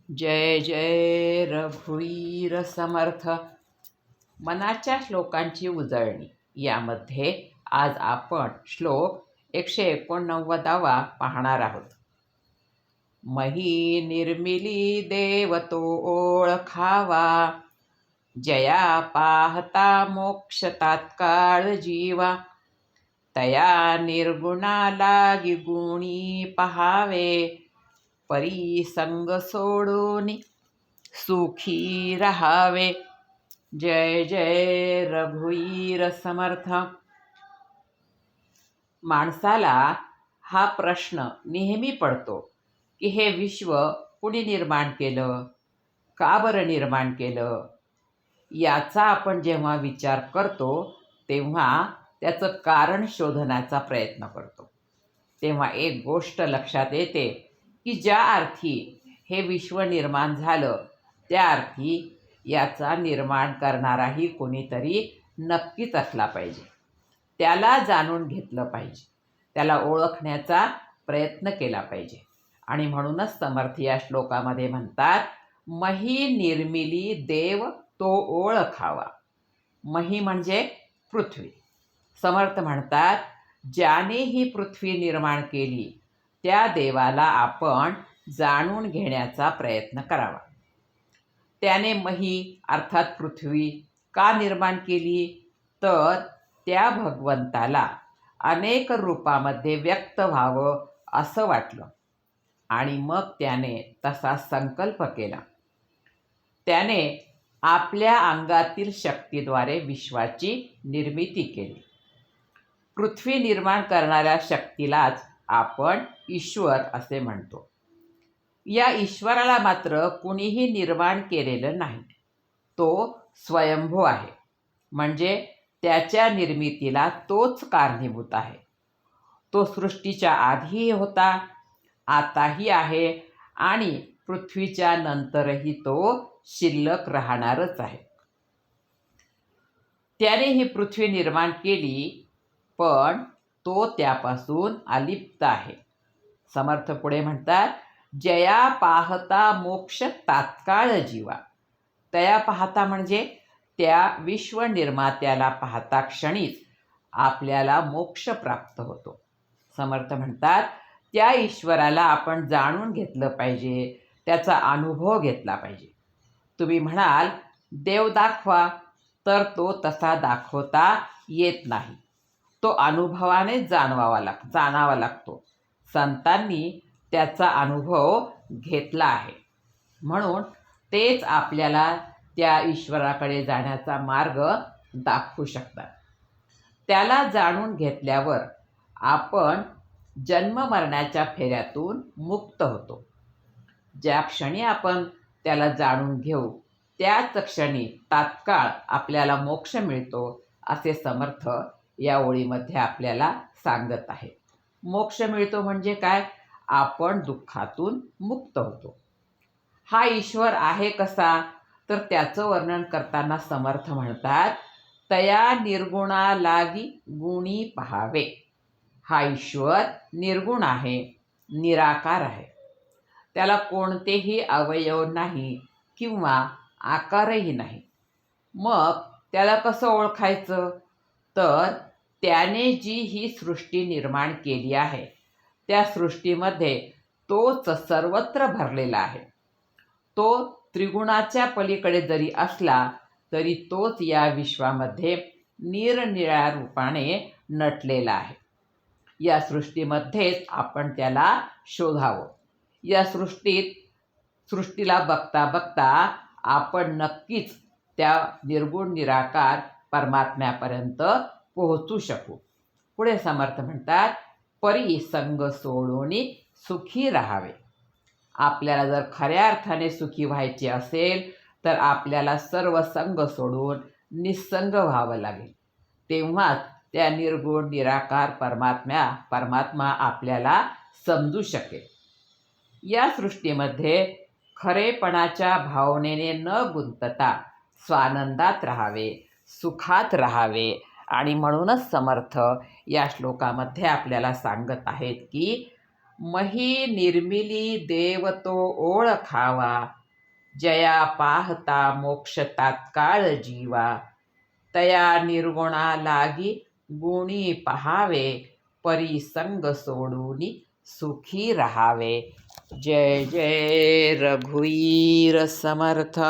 जय जय रघुवीर समर्थ. मनाच्या श्लोकांची उजळणी यामध्ये आज आपण श्लोक 189 पाहणार आहोत. मही निर्मिली देव तो ओळखावा, जया पाहता मोक्ष तात्काळ जीवा. तया निर्गुणा लागी गुणी पहावे, परी संग सोडून सुखी राहावे. जय जय रघुवीर समर्थ. माणसाला हा प्रश्न नेहमी पडतो की हे विश्व कुणी निर्माण केलं, का बरं निर्माण केलं. याचा आपण जेव्हा विचार करतो तेव्हा त्याचं कारण शोधण्याचा प्रयत्न करतो. तेव्हा एक गोष्ट लक्षात येते की ज्या अर्थी हे विश्व निर्माण झालं त्या अर्थी याचा निर्माण करणाराही कोणीतरी नक्कीच असला पाहिजे. त्याला जाणून घेतलं पाहिजे, त्याला ओळखण्याचा प्रयत्न केला पाहिजे. आणि म्हणूनच समर्थ या श्लोकामध्ये म्हणतात, मही निर्मिली देव तो ओळखावा. मही म्हणजे पृथ्वी. समर्थ म्हणतात, ज्याने ही पृथ्वी निर्माण केली त्या देवाला आपण जाणून घेण्याचा प्रयत्न करावा. त्याने मही अर्थात पृथ्वी का निर्माण केली, तर त्या भगवंताला अनेक रूपामध्ये व्यक्त व्हावं असं वाटलं आणि मग त्याने तसा संकल्प केला. त्याने आपल्या अंगातील शक्तीद्वारे विश्वाची निर्मिती केली. पृथ्वी निर्माण करणाऱ्या शक्तीलाच आपण ईश्वर असे म्हणतो. या ईश्वराला मात्र कुणीही निर्माण केलेलं नाही. तो स्वयंभू आहे, म्हणजे त्याच्या निर्मितीला तोच कारणीभूत आहे. तो सृष्टीच्या आधीही होता, आताही आहे आणि पृथ्वीच्या नंतरही तो शिल्लक राहणारच आहे. त्याने ही पृथ्वी निर्माण केली, पण तो त्यापासून अलिप्त आहे. समर्थ पुढे म्हणतात, जया पाहता मोक्ष तात्काळ जीवा. तया पाहता म्हणजे त्या विश्व निर्मात्याला पाहता क्षणीच आपल्याला मोक्ष प्राप्त होतो. समर्थ म्हणतात, त्या ईश्वराला आपण जाणून घेतलं पाहिजे, त्याचा अनुभव घेतला पाहिजे. तुम्ही म्हणाल देव दाखवा, तर तो तसा दाखवता येत नाही. तो अनुभवाने जाणावा लागतो. संतांनी त्याचा अनुभव घेतला आहे, म्हणून तेच आपल्याला त्या ईश्वराकडे जाण्याचा मार्ग दाखवू शकतात. त्याला जाणून घेतल्यावर आपण जन्ममरणाच्या फेऱ्यातून मुक्त होतो. ज्या क्षणी आपण त्याला जाणून घेऊ त्याच क्षणी तात्काळ आपल्याला मोक्ष मिळतो, असे समर्थ या ओळीमध्ये आपल्याला सांगत आहे. मोक्ष मिळतो म्हणजे काय, आपण दुःखातून मुक्त होतो. हा ईश्वर आहे कसा, तर त्याचं वर्णन करताना समर्थ म्हणतात, तया निर्गुणा लागी गुणी पहावे. हा ईश्वर निर्गुण आहे, निराकार आहे. त्याला कोणतेही अवयव नाही किंवा आकारही नाही. मग त्याला कसं ओळखायचं, तर त्याने जी ही सृष्टी निर्माण केली आहे त्या सृष्टीमध्ये तोच सर्वत्र भरलेला आहे. तो त्रिगुणाच्या पलीकडे जरी असला तरी तोच या विश्वामध्ये निरनिराळ्या रूपाने नटलेला आहे. या सृष्टीमध्येच आपण त्याला शोधावं. या सृष्टीला बघता बघता आपण नक्कीच त्या निर्गुण निराकार परमात्म्यापर्यंत पोहोचू शकू. पुढे समर्थ म्हणतात, परी संग सोडून सुखी राहावे. आपल्याला जर खऱ्या अर्थाने सुखी व्हायचे असेल तर आपल्याला सर्व संग सोडून निस्संग व्हावं लागेल. तेव्हाच त्या निर्गुण निराकार परमात्मा आपल्याला समजू शकेल. या सृष्टीमध्ये खरेपणाच्या भावनेने न गुंतता स्वानंदात राहावे, सुखात राहावे. आणि म्हणूनच समर्थ या श्लोकामध्ये आपल्याला सांगत आहेत की मही निर्मिली देव तो ओळखावा, जया पाहता मोक्ष तात्काळ जीवा, तया निर्गुणा लागी गुणी पहावे, परिसंग सोडूनी सुखी राहावे. जय जय रघुवीर समर्थ.